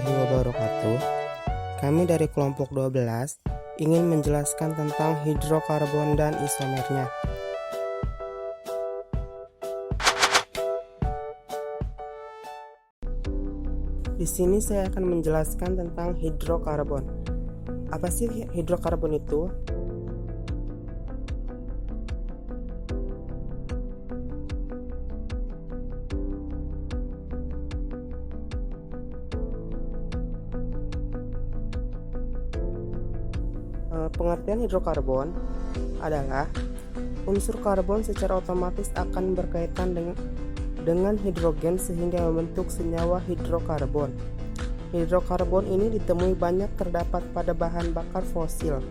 warahmatullahi wabarakatuh. Kami dari kelompok 12 ingin menjelaskan tentang hidrokarbon dan isomernya. Di sini saya akan menjelaskan tentang hidrokarbon. Apa sih hidrokarbon itu? Pengertian hidrokarbon adalah unsur karbon secara otomatis akan berkaitan dengan hidrogen sehingga membentuk senyawa hidrokarbon. Hidrokarbon ini ditemui banyak terdapat pada bahan bakar fosil,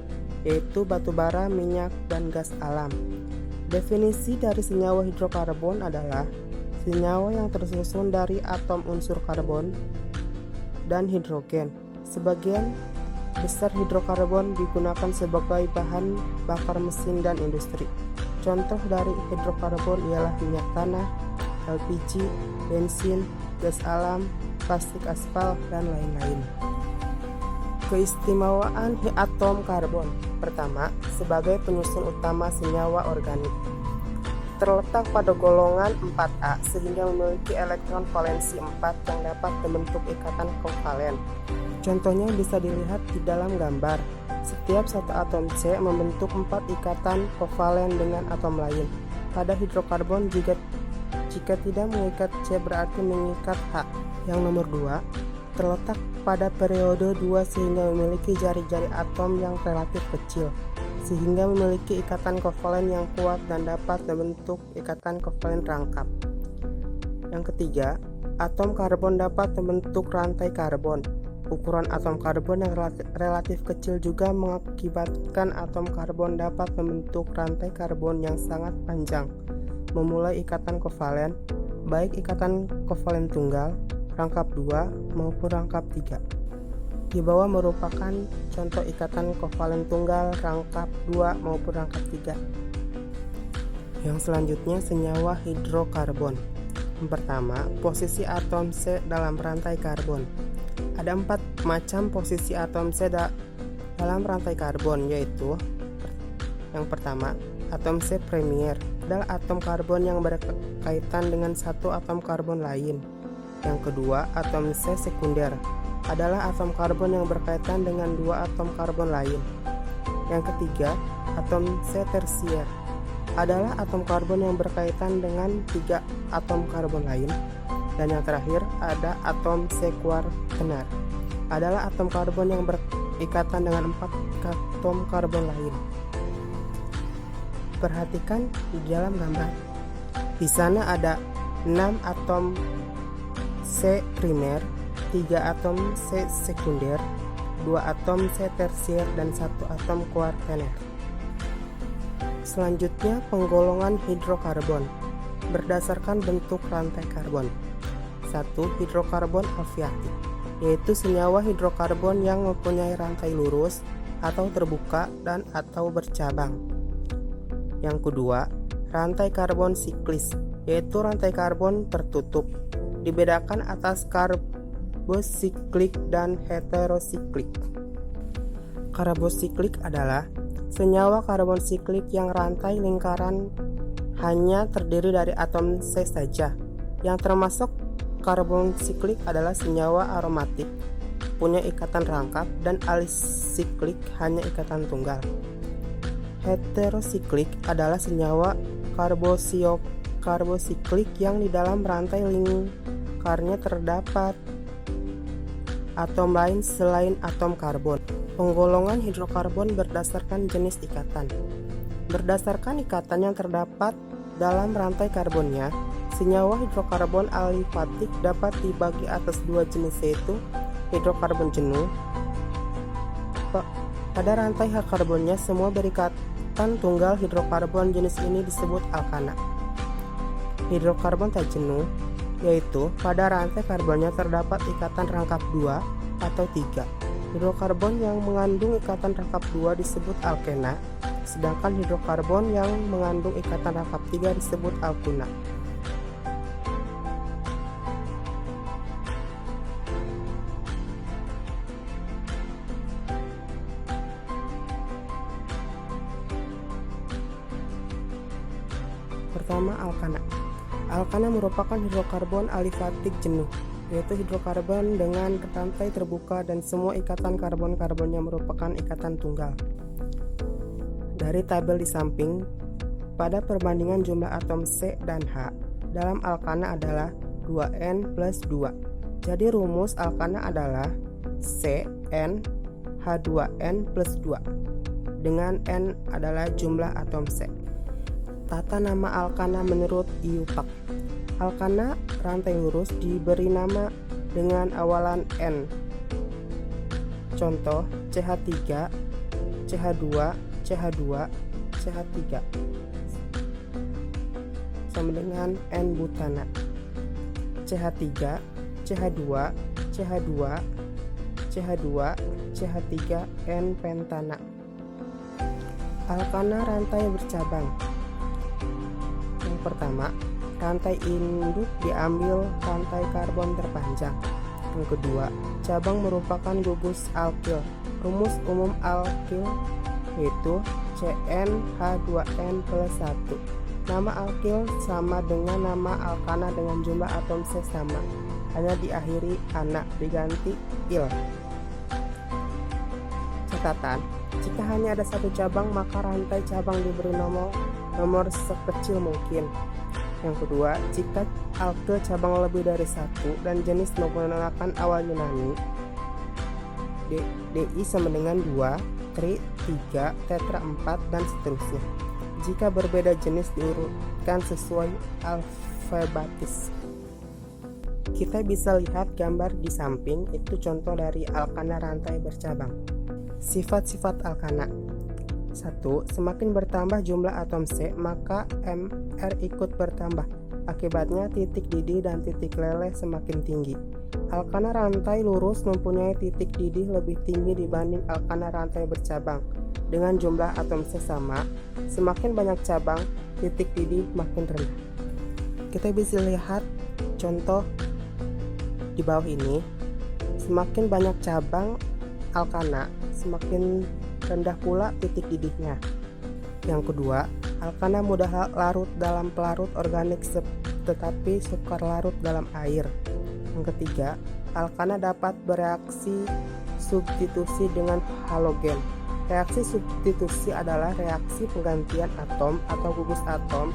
yaitu batu bara, minyak, dan gas alam. Definisi dari senyawa hidrokarbon adalah senyawa yang tersusun dari atom unsur karbon dan hidrogen. Sebagian besar hidrokarbon digunakan sebagai bahan bakar mesin dan industri. Contoh dari hidrokarbon ialah minyak tanah, LPG, bensin, gas alam, plastik aspal, dan lain-lain. Keistimewaan atom karbon. Pertama, sebagai penyusun utama senyawa organik. Terletak pada golongan 4A sehingga memiliki elektron valensi 4 yang dapat membentuk ikatan kovalen. Contohnya bisa dilihat di dalam gambar. Setiap satu atom C membentuk 4 ikatan kovalen dengan atom lain. Pada hidrokarbon jika tidak mengikat C berarti mengikat H. Yang nomor 2, terletak pada periode 2 sehingga memiliki jari-jari atom yang relatif kecil, sehingga memiliki ikatan kovalen yang kuat dan dapat membentuk ikatan kovalen rangkap. Yang ketiga, atom karbon dapat membentuk rantai karbon. Ukuran atom karbon yang relatif kecil juga mengakibatkan atom karbon dapat membentuk rantai karbon yang sangat panjang, memulai ikatan kovalen, baik ikatan kovalen tunggal, rangkap 2, maupun rangkap 3. Di bawah merupakan contoh ikatan kovalen tunggal, rangkap 2, maupun rangkap 3. Yang selanjutnya senyawa hidrokarbon. Yang pertama, posisi atom C dalam rantai karbon. Ada 4 macam posisi atom C dalam rantai karbon, yaitu yang pertama, atom C premier adalah atom karbon yang berkaitan dengan satu atom karbon lain. Yang kedua, atom C sekunder adalah atom karbon yang berkaitan dengan 2 atom karbon lain. Yang ketiga, atom C tersier adalah atom karbon yang berkaitan dengan 3 atom karbon lain. Dan yang terakhir ada atom C kuartener adalah atom karbon yang berikatan dengan 4 atom karbon lain. Perhatikan di dalam gambar. Di sana ada 6 atom C primer, 3 atom C sekunder, 2 atom C tersier, dan 1 atom kuartener. Selanjutnya penggolongan hidrokarbon berdasarkan bentuk rantai karbon. 1. Hidrokarbon alfiatik, yaitu senyawa hidrokarbon yang mempunyai rantai lurus atau terbuka dan atau bercabang. Yang kedua, rantai karbon siklis, yaitu rantai karbon tertutup. Dibedakan atas karbosiklik dan heterosiklik. Karbosiklik adalah senyawa karbon siklik yang rantai lingkaran hanya terdiri dari atom C saja. Yang termasuk karbon siklik adalah senyawa aromatik, punya ikatan rangkap, dan alisiklik hanya ikatan tunggal. Heterosiklik adalah senyawa karbosiklik yang di dalam rantai lingkarnya terdapat atom lain selain atom karbon. Penggolongan hidrokarbon berdasarkan jenis ikatan. Berdasarkan ikatan yang terdapat dalam rantai karbonnya, senyawa hidrokarbon alifatik dapat dibagi atas 2 jenis, yaitu hidrokarbon jenuh. Pada rantai karbonnya semua berikatan tunggal hidrokarbon jenis ini disebut alkana. Hidrokarbon tak jenuh, yaitu pada rantai karbonnya terdapat ikatan rangkap 2 atau 3. Hidrokarbon yang mengandung ikatan rangkap 2 disebut alkena, sedangkan hidrokarbon yang mengandung ikatan rangkap 3 disebut alkuna. Pertama, alkana. Alkana merupakan hidrokarbon alifatik jenuh, yaitu hidrokarbon dengan rantai terbuka dan semua ikatan karbon-karbonnya merupakan ikatan tunggal. Dari tabel di samping, pada perbandingan jumlah atom C dan H dalam alkana adalah 2N plus 2. Jadi rumus alkana adalah CN H2N plus 2, dengan N adalah jumlah atom C. Tata nama alkana menurut IUPAC. Alkana rantai lurus diberi nama dengan awalan N. Contoh CH3, CH2, CH2, CH3 sama dengan N butana. CH3, CH2, CH2, CH2, CH3, N pentana. Alkana rantai bercabang. Yang pertama, rantai induk diambil rantai karbon terpanjang. Yang kedua, cabang merupakan gugus alkil. Rumus umum alkil yaitu CnH2n plus 1. Nama alkil sama dengan nama alkana dengan jumlah atom C sama, hanya diakhiri ana diganti il. Catatan, jika hanya ada satu cabang maka rantai cabang diberi nomor sekecil mungkin. Yang kedua, jika alkil cabang lebih dari satu dan jenis menggunakan awal Yunani, Di sama dengan 2, tri, 3, tetra 4, dan seterusnya. Jika berbeda jenis diurutkan sesuai alfabetis. Kita bisa lihat gambar di samping, itu contoh dari alkana rantai bercabang. Sifat-sifat alkana. 1. Semakin bertambah jumlah atom C, maka Mr ikut bertambah. Akibatnya titik didih dan titik leleh semakin tinggi. Alkana rantai lurus mempunyai titik didih lebih tinggi dibanding alkana rantai bercabang. Dengan jumlah atom C sama, semakin banyak cabang, titik didih makin rendah. Kita bisa lihat contoh di bawah ini. Semakin banyak cabang alkana, semakin rendah pula titik didihnya. Yang kedua, alkana mudah larut dalam pelarut organik tetapi sukar larut dalam air. Yang ketiga, alkana dapat bereaksi substitusi dengan halogen. Reaksi substitusi adalah reaksi penggantian atom atau gugus atom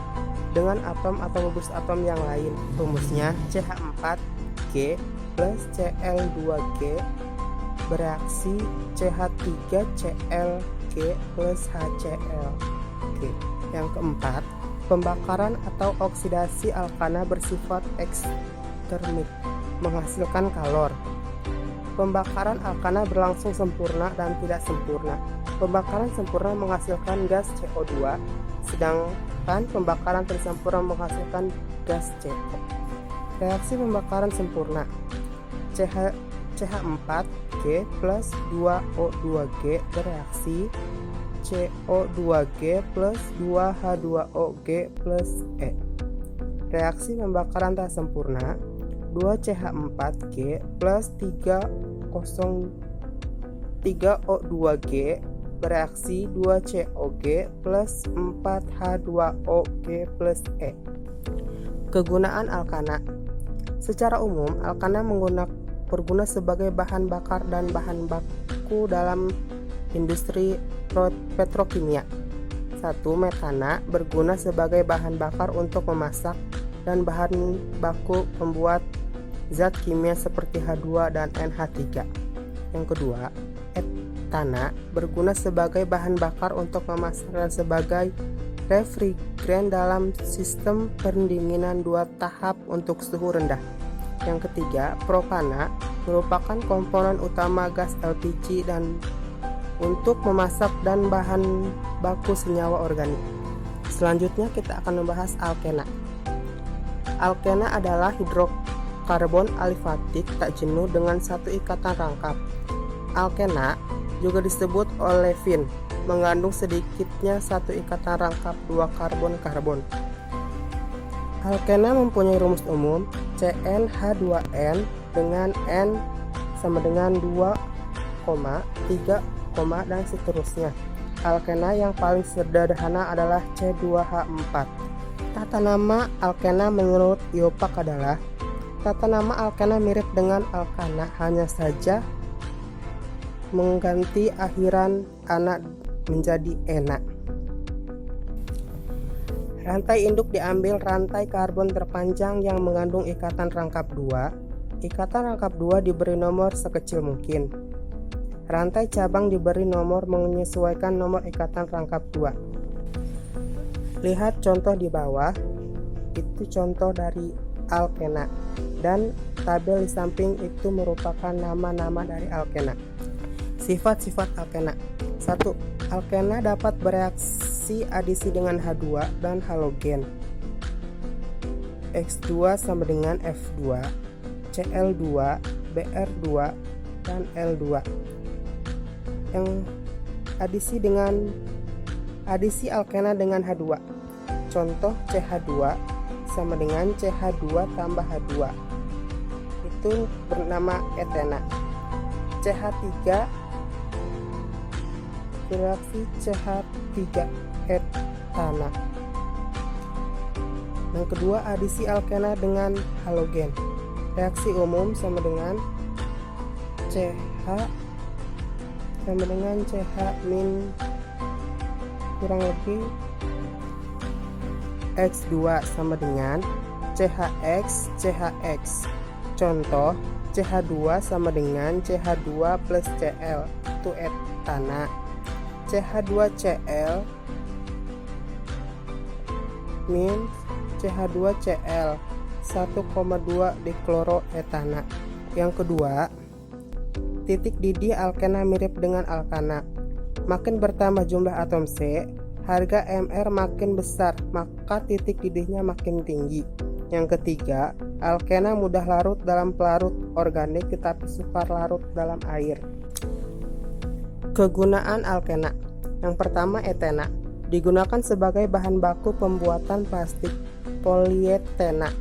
dengan atom atau gugus atom yang lain. Rumusnya CH4G plus Cl2G bereaksi CH3ClG plus HClG. Yang keempat, pembakaran atau oksidasi alkana bersifat ekstermik, menghasilkan kalor. Pembakaran alkana berlangsung sempurna dan tidak sempurna. Pembakaran sempurna menghasilkan gas CO2, sedangkan pembakaran tidak sempurna menghasilkan gas CO. Reaksi pembakaran sempurna CH4G plus 2O2G bereaksi CO2G plus 2H2OG plus E. Reaksi pembakaran tak sempurna 2CH4G plus 3O2G bereaksi 2COG plus 4H2OG plus E. Kegunaan alkana. Secara umum, alkana berguna sebagai bahan bakar dan bahan baku dalam industri petrokimia. 1. Metana berguna sebagai bahan bakar untuk memasak dan bahan baku pembuat zat kimia seperti H2 dan NH3. Yang kedua, etana berguna sebagai bahan bakar untuk memasak dan sebagai refrigeran dalam sistem pendinginan 2 tahap untuk suhu rendah. Yang ketiga, propana merupakan komponen utama gas LPG dan untuk memasak dan bahan baku senyawa organik. Selanjutnya kita akan membahas alkena. Alkena adalah hidrokarbon alifatik tak jenuh dengan satu ikatan rangkap. Alkena juga disebut olefin, mengandung sedikitnya satu ikatan rangkap 2 karbon-karbon. Alkena mempunyai rumus umum CnH2n dengan N sama dengan 2, 3, dan seterusnya. Alkena yang paling sederhana adalah C2H4. Tata nama alkena menurut Iopak adalah tata nama alkena mirip dengan alkana, hanya saja mengganti akhiran ana menjadi ena. Rantai induk diambil rantai karbon terpanjang yang mengandung ikatan rangkap 2. Ikatan rangkap 2 diberi nomor sekecil mungkin. Rantai cabang diberi nomor menyesuaikan nomor ikatan rangkap 2. Lihat contoh di bawah, itu contoh dari alkena, dan tabel di samping itu merupakan nama-nama dari alkena. Sifat-sifat alkena. 1. Alkena dapat bereaksi adisi dengan H2 dan halogen. X2 sama dengan F2, Cl2, Br2, dan L2. Yang adisi alkena dengan H2. Contoh CH2 sama dengan CH2 tambah H2. Itu bernama etena. CH3 bereaksi CH3 etana. Yang kedua, adisi alkena dengan halogen. Reaksi umum sama dengan CH sama dengan CH min kurang lebih X2 sama dengan CHX CHX. Contoh, CH2 sama dengan CH2 plus Cl, itu etana. CH2Cl min CH2Cl 1,2 dikloroetana. Yang kedua, titik didih alkena mirip dengan alkana. Makin bertambah jumlah atom C, harga Mr makin besar, maka titik didihnya makin tinggi. Yang ketiga, alkena mudah larut dalam pelarut organik tetapi sukar larut dalam air. Kegunaan alkena. Yang pertama, etena digunakan sebagai bahan baku pembuatan plastik polietena.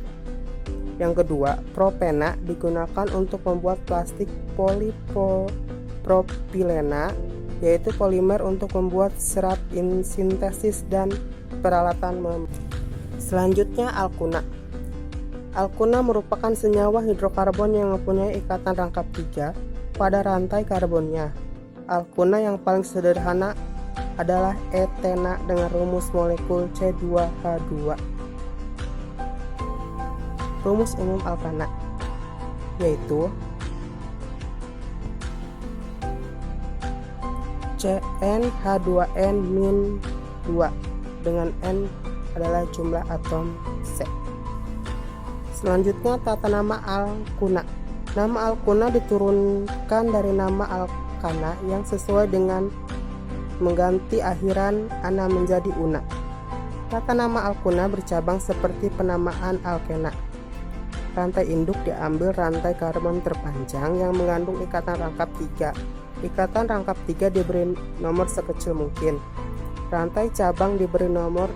Yang kedua, propena digunakan untuk membuat plastik polipropilena, yaitu polimer untuk membuat serat sintesis dan peralatan Selanjutnya, alkuna. Alkuna merupakan senyawa hidrokarbon yang mempunyai ikatan rangkap 3 pada rantai karbonnya. Alkuna yang paling sederhana adalah etena dengan rumus molekul C2H2. Rumus umum alkana yaitu CnH2n-2 dengan N adalah jumlah atom C. Selanjutnya, tata nama alkuna. Nama alkuna diturunkan dari nama alkana yang sesuai dengan mengganti akhiran ana menjadi una. Tata nama alkuna bercabang seperti penamaan alkena. Rantai induk diambil rantai karbon terpanjang yang mengandung ikatan rangkap 3. Ikatan rangkap 3 diberi nomor sekecil mungkin. Rantai cabang diberi nomor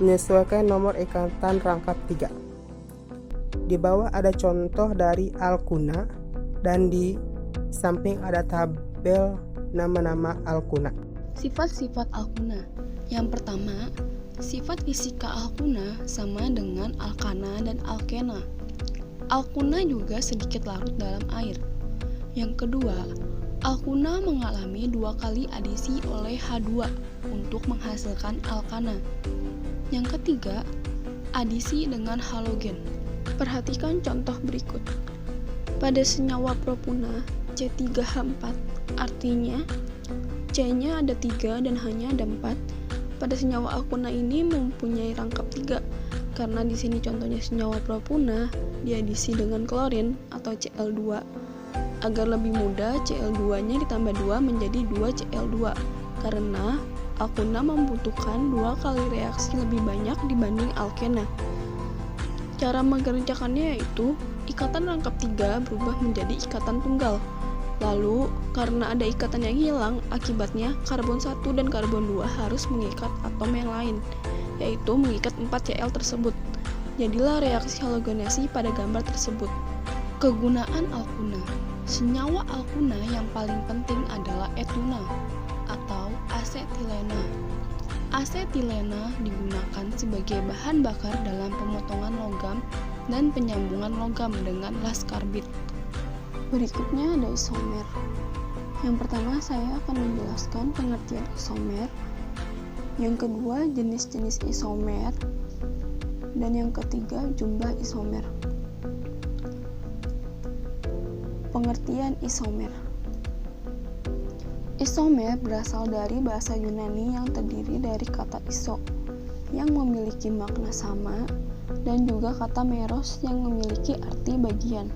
menyesuaikan nomor ikatan rangkap 3. Di bawah ada contoh dari alkuna dan di samping ada tabel nama-nama alkuna. Sifat-sifat alkuna. Yang pertama, sifat fisika alkuna sama dengan alkana dan alkena. Alkuna juga sedikit larut dalam air. Yang kedua, alkuna mengalami 2 kali adisi oleh H2 untuk menghasilkan alkana. Yang ketiga, adisi dengan halogen. Perhatikan contoh berikut. Pada senyawa propuna C3H4, artinya C-nya ada 3 dan H-nya ada 4. Pada senyawa alkuna ini mempunyai rangkap 3 karena di sini contohnya senyawa propuna diadisi dengan klorin atau Cl2. Agar lebih mudah, Cl2-nya ditambah 2 menjadi 2Cl2 karena alkuna membutuhkan 2 kali reaksi lebih banyak dibanding alkena. Cara mengerjakannya yaitu ikatan rangkap 3 berubah menjadi ikatan tunggal. Lalu, karena ada ikatan yang hilang, akibatnya karbon 1 dan karbon 2 harus mengikat atom yang lain, yaitu mengikat 4Cl tersebut. Jadilah reaksi halogenasi pada gambar tersebut. Kegunaan alkuna. Senyawa alkuna yang paling penting adalah etuna atau asetilena. Asetilena digunakan sebagai bahan bakar dalam pemotongan logam dan penyambungan logam dengan las karbid. Berikutnya ada isomer. Yang pertama saya akan menjelaskan pengertian isomer. Yang kedua jenis-jenis isomer. Dan yang ketiga jumlah isomer. Pengertian isomer. Isomer berasal dari bahasa Yunani yang terdiri dari kata iso yang memiliki makna sama dan juga kata meros yang memiliki arti bagian.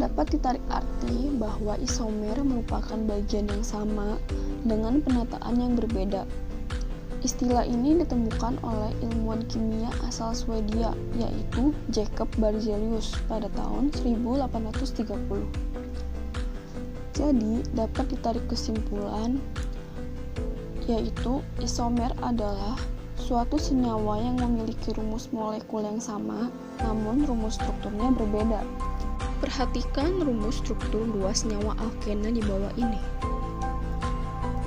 Dapat ditarik arti bahwa isomer merupakan bagian yang sama dengan penataan yang berbeda. Istilah ini ditemukan oleh ilmuwan kimia asal Swedia, yaitu Jacob Berzelius pada tahun 1830. Jadi, dapat ditarik kesimpulan, yaitu isomer adalah suatu senyawa yang memiliki rumus molekul yang sama, namun rumus strukturnya berbeda. Perhatikan rumus struktur dua senyawa alkena di bawah ini.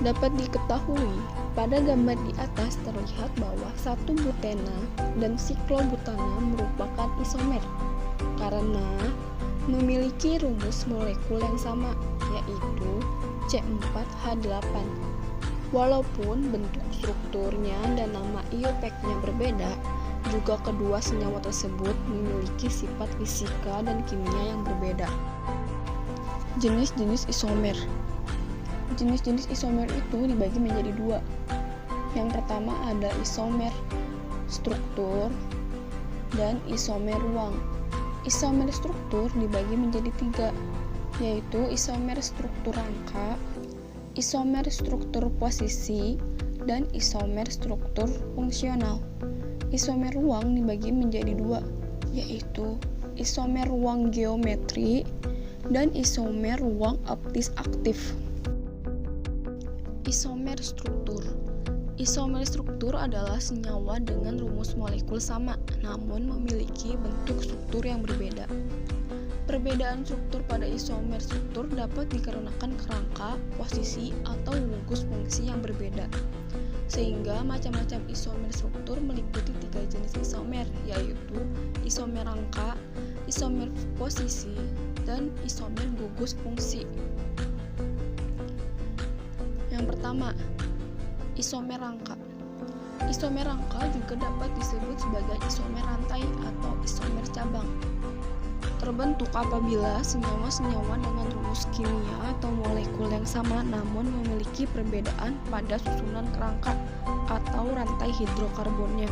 Dapat diketahui, pada gambar di atas terlihat bahwa satu butena dan siklobutana merupakan isomer karena memiliki rumus molekul yang sama, yaitu C4H8. Walaupun bentuk strukturnya dan nama IUPAC-nya berbeda, juga kedua senyawa tersebut memiliki sifat fisika dan kimia yang berbeda. Jenis-jenis isomer. Jenis-jenis isomer itu dibagi menjadi dua. Yang pertama ada isomer struktur dan isomer ruang. Isomer struktur dibagi menjadi tiga, yaitu isomer struktur rangka, isomer struktur posisi, dan isomer struktur fungsional. Isomer ruang dibagi menjadi dua, yaitu isomer ruang geometri dan isomer ruang optis aktif. Isomer struktur. Isomer struktur adalah senyawa dengan rumus molekul sama, namun memiliki bentuk struktur yang berbeda. Perbedaan struktur pada isomer struktur dapat dikarenakan kerangka, posisi, atau gugus fungsi yang berbeda. Sehingga macam-macam isomer struktur meliputi tiga jenis isomer, yaitu isomer rangka, isomer posisi, dan isomer gugus fungsi. Yang pertama, isomer rangka. Isomer rangka juga dapat disebut sebagai isomer rantai atau isomer cabang. Terbentuk apabila senyawa-senyawa dengan rumus kimia atau molekul yang sama namun memiliki perbedaan pada susunan kerangka atau rantai hidrokarbonnya.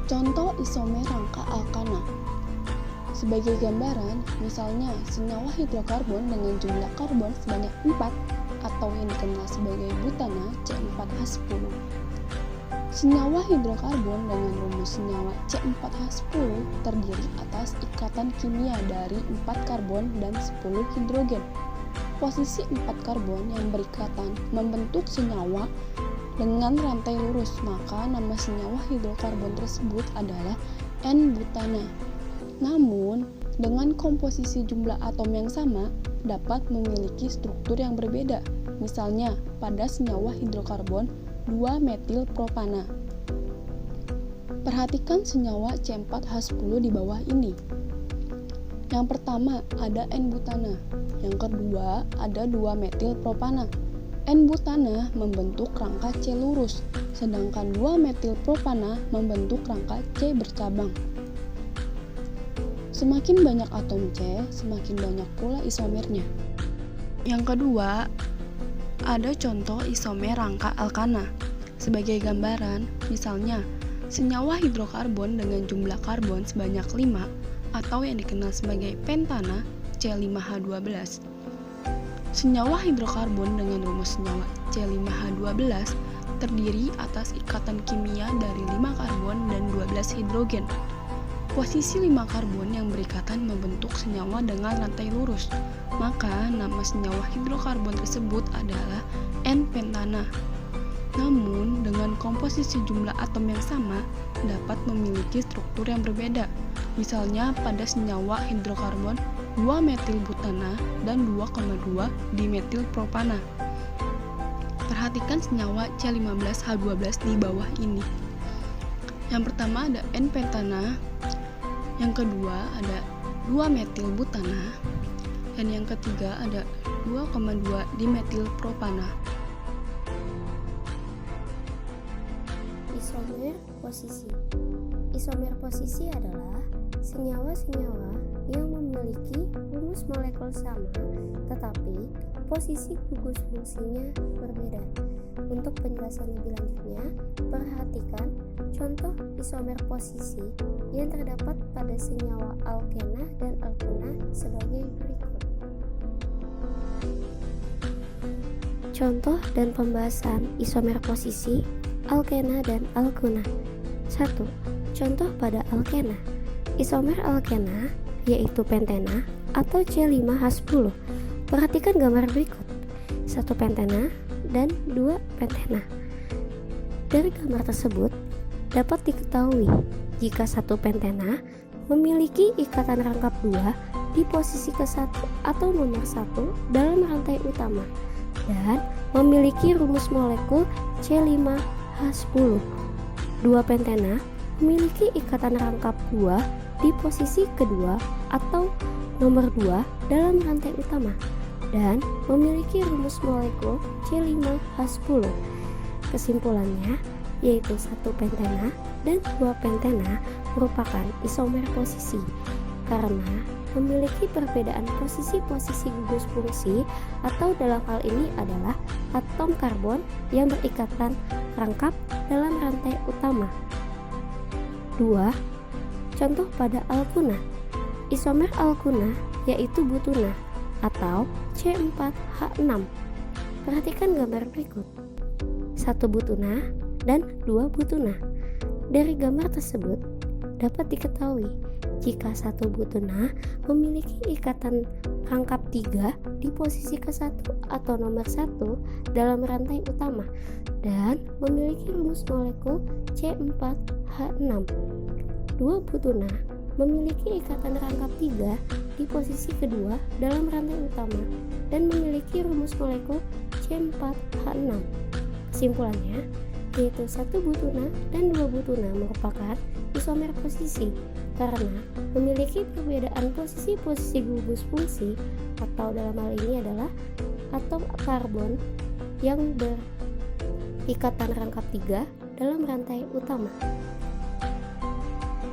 Contoh isomer rangka alkana. Sebagai gambaran, misalnya senyawa hidrokarbon dengan jumlah karbon sebanyak 4 atau yang dikenal sebagai butana C4H10. Senyawa hidrokarbon dengan rumus senyawa C4H10 terdiri atas ikatan kimia dari 4 karbon dan 10 hidrogen. Posisi 4 karbon yang berikatan membentuk senyawa dengan rantai lurus, maka nama senyawa hidrokarbon tersebut adalah N-butana. Namun, dengan komposisi jumlah atom yang sama, dapat memiliki struktur yang berbeda. Misalnya, pada senyawa hidrokarbon 2-metilpropana. Perhatikan senyawa C4H10 di bawah ini. Yang pertama ada N-butana, yang kedua ada 2-metilpropana. N-butana membentuk rangka C lurus, sedangkan 2-metilpropana membentuk rangka C bercabang. Semakin banyak atom C, semakin banyak pula isomernya. Yang kedua, ada contoh isomer rangka alkana. Sebagai gambaran, misalnya, senyawa hidrokarbon dengan jumlah karbon sebanyak 5 atau yang dikenal sebagai pentana C5H12. Senyawa hidrokarbon dengan rumus senyawa C5H12 terdiri atas ikatan kimia dari 5 karbon dan 12 hidrogen. Posisi 5 karbon yang berikatan membentuk senyawa dengan rantai lurus, maka nama senyawa hidrokarbon tersebut adalah N-pentana. Namun, dengan komposisi jumlah atom yang sama, dapat memiliki struktur yang berbeda. Misalnya pada senyawa hidrokarbon 2-metilbutana dan 2,2 dimetilpropana. Perhatikan senyawa C15H12 di bawah ini. Yang pertama ada N-pentana, yang kedua ada 2-metilbutana, dan yang ketiga ada 2,2 dimetilpropana. Isomer posisi. Isomer posisi adalah senyawa-senyawa yang memiliki rumus molekul sama tetapi posisi gugus fungsinya berbeda. Untuk penjelasan lebih lanjutnya, perhatikan contoh isomer posisi yang terdapat pada senyawa alkena dan alkena sebagai berikut. Contoh dan pembahasan isomer posisi alkena dan alkena. 1. Contoh pada alkena. Isomer alkena yaitu pentena atau C5H10. Perhatikan gambar berikut. 1 pentena dan 2 pentena. Dari gambar tersebut dapat diketahui jika 1 pentena memiliki ikatan rangkap 2 di posisi ke-1 atau nomor 1 dalam rantai utama dan memiliki rumus molekul C5H10. 2 pentena memiliki ikatan rangkap 2 di posisi kedua atau nomor 2 dalam rantai utama dan memiliki rumus molekul C5H10. Kesimpulannya yaitu 1 pentena dan 2 pentena merupakan isomer posisi karena memiliki perbedaan posisi-posisi gugus fungsi atau dalam hal ini adalah atom karbon yang berikatan rangkap dalam rantai utama. 2. Contoh pada alkuna. Isomer alkuna yaitu butuna atau C4H6. Perhatikan gambar berikut. 1 butuna dan 2 butuna. Dari gambar tersebut dapat diketahui jika 1 butuna memiliki ikatan rangkap 3 di posisi ke-1 atau nomor 1 dalam rantai utama dan memiliki rumus molekul C4H6. 2 butuna memiliki ikatan rangkap 3 di posisi kedua dalam rantai utama dan memiliki rumus molekul C4H6. Kesimpulannya, yaitu 1 butuna dan 2 butuna merupakan isomer posisi karena memiliki perbedaan posisi-posisi gugus fungsi atau dalam hal ini adalah atom karbon yang berikatan rangkap 3 dalam rantai utama.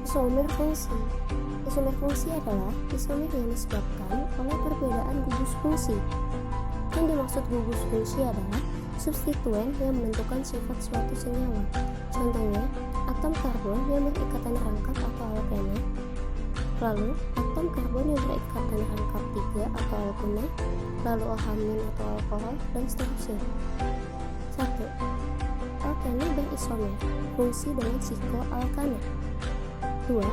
Isomer fungsi. Isomer fungsi adalah isomer yang disebabkan oleh perbedaan gugus fungsi. Yang dimaksud gugus fungsi adalah substituen yang menentukan sifat suatu senyawa. Contohnya, atom karbon yang berikatan rangkap atau alkena, lalu atom karbon yang berikatan rangkap 3 atau alkena, lalu alhamin atau alkohol, dan seterusnya. 1. Alkena berisomer fungsi dengan sikloalkana. 2.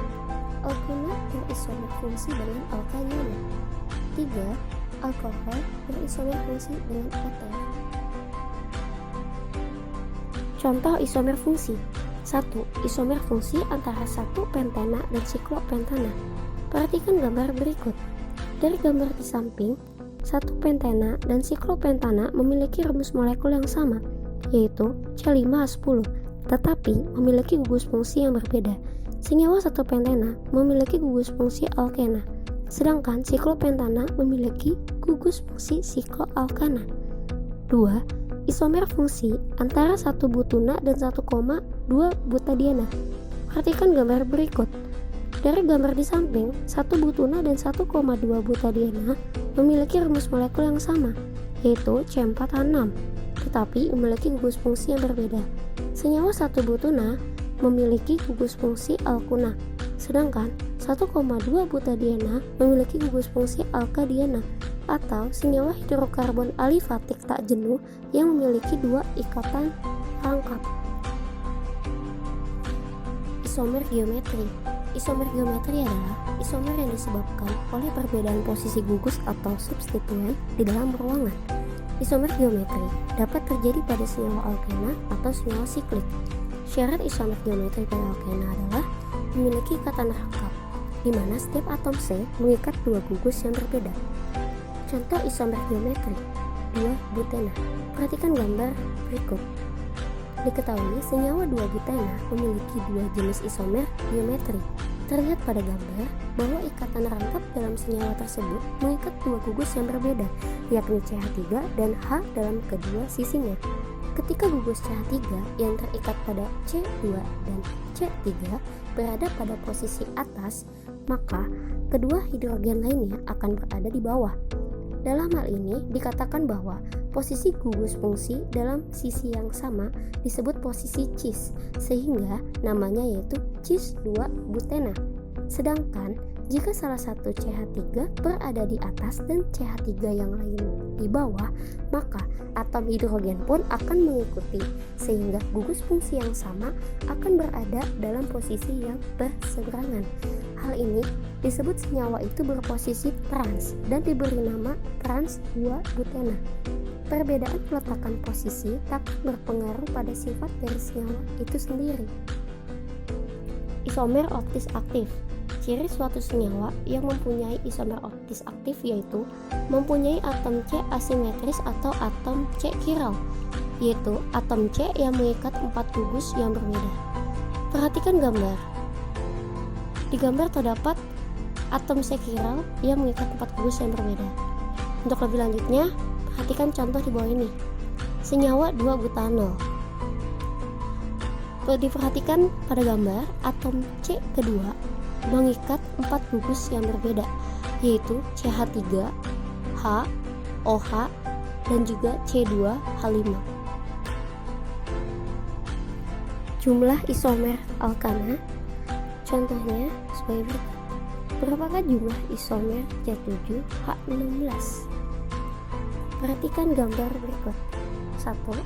Alkena berisomer fungsi dengan alkanina. 3. Alkohol berisomer fungsi dengan eter. Contoh isomer fungsi. 1. Isomer fungsi antara 1 pentena dan siklopentana. Perhatikan gambar berikut. Dari gambar di samping, 1 pentena dan siklopentana memiliki rumus molekul yang sama, yaitu C5H10, tetapi memiliki gugus fungsi yang berbeda. Senyawa 1 pentena memiliki gugus fungsi alkena, sedangkan siklopentana memiliki gugus fungsi sikloalkana. 2. Isomer fungsi antara 1 butuna dan 1,2 butadiena. Perhatikan gambar berikut. Dari gambar di samping, 1 butuna dan 1,2 butadiena memiliki rumus molekul yang sama, yaitu C4H6, tetapi memiliki gugus fungsi yang berbeda. Senyawa 1 butuna memiliki gugus fungsi alkuna, sedangkan 1,2 butadiena memiliki gugus fungsi alkadiena atau senyawa hidrokarbon alifatik tak jenuh yang memiliki 2 ikatan rangkap. Isomer geometri. Isomer geometri adalah isomer yang disebabkan oleh perbedaan posisi gugus atau substituen di dalam ruangan. Isomer geometri dapat terjadi pada senyawa alkena atau senyawa siklik. Syarat isomer geometri pada alkena adalah memiliki ikatan rangkap, di mana setiap atom C mengikat 2 gugus yang berbeda. Contoh isomer geometri. 2-butena. Perhatikan gambar berikut. Diketahui senyawa 2-butena memiliki dua jenis isomer biometri. Terlihat pada gambar bahwa ikatan rangkap dalam senyawa tersebut mengikat dua gugus yang berbeda, yakni CH3 dan H dalam kedua sisinya. Ketika gugus CH3 yang terikat pada C2 dan C3 berada pada posisi atas, maka kedua hidrogen lainnya akan berada di bawah. Dalam hal ini dikatakan bahwa posisi gugus fungsi dalam sisi yang sama disebut posisi cis, sehingga namanya yaitu cis 2-butena. Sedangkan jika salah satu CH3 berada di atas dan CH3 yang lain di bawah, maka atom hidrogen pun akan mengikuti, sehingga gugus fungsi yang sama akan berada dalam posisi yang berseberangan. Hal ini disebut senyawa itu berposisi trans dan diberi nama trans 2-butena. Perbedaan peletakan posisi tak berpengaruh pada sifat dari senyawa itu sendiri. Isomer optis aktif. Ciri suatu senyawa yang mempunyai isomer optis aktif yaitu mempunyai atom C asimetris atau atom C chiral, yaitu atom C yang mengikat 4 gugus yang berbeda. Perhatikan gambar. Di gambar terdapat atom C chiral yang mengikat 4 gugus yang berbeda. Untuk lebih lanjutnya, perhatikan contoh di bawah ini. Senyawa 2-butanol. Diperhatikan pada gambar, atom C kedua mengikat 4 gugus yang berbeda, yaitu CH3, H, OH, dan juga C2H5. Jumlah isomer alkana, contohnya sebagai berikut. Berapakah jumlah isomer C7H16? Perhatikan gambar berikut. 1.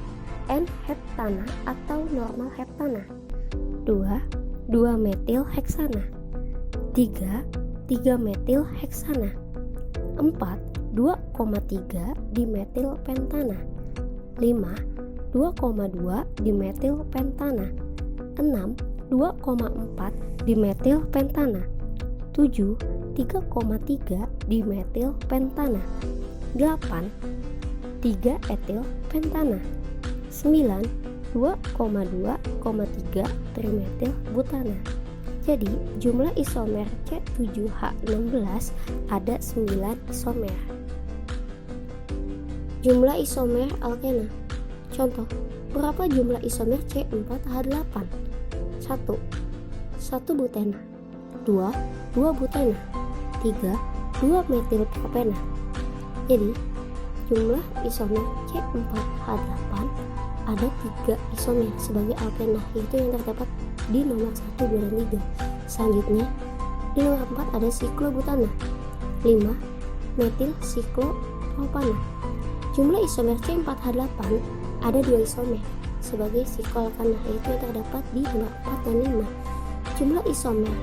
N-heptana atau normal heptana. 2. 2-metil heksana. 3. 3-metil heksana. 4. 2,3 dimetil pentana. 5. 2,2 dimetil pentana. 6. 2,4 dimetil pentana. 7. 3,3 dimetil pentana. 8. 3 etil pentana. 9. 2,2,3 trimetil butana. Jadi jumlah isomer C7H16 ada 9 isomer. Jumlah isomer alkena. Contoh, berapa jumlah isomer C4H8? 1. 1 butena. 2. 2 butena. 3. 2 metil propena. Jadi jumlah isomer C4H8 ada 3 isomer sebagai alkena, yaitu yang terdapat di nomor 1, 2, dan 3. Selanjutnya di nomor 4 ada siklobutana. 5. Metil siklopropana. Jumlah isomer C4H8 ada 2 isomer sebagai sikloalkana, yaitu yang terdapat di nomor 4 dan 5. Jumlah isomer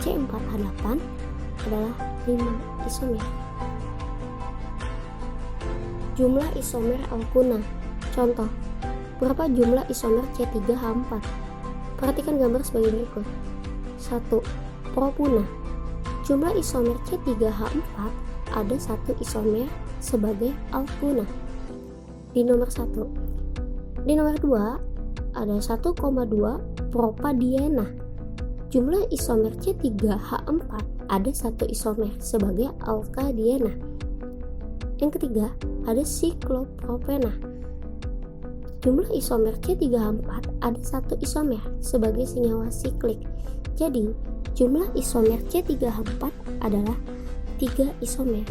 C4H8 adalah 5 isomer. Jumlah isomer alkuna. Contoh, berapa jumlah isomer C3H4? Perhatikan gambar sebagai berikut. 1. Propuna. Jumlah isomer C3H4 ada 1 isomer sebagai alkuna di nomor 1. Di nomor 2 ada 1,2 propadiena. Jumlah isomer C3H4 ada 1 isomer sebagai alkadiena. Yang ketiga ada siklopropena. Jumlah isomer C3H4 ada 1 isomer sebagai senyawa siklik. Jadi jumlah isomer C3H4 adalah 3 isomer.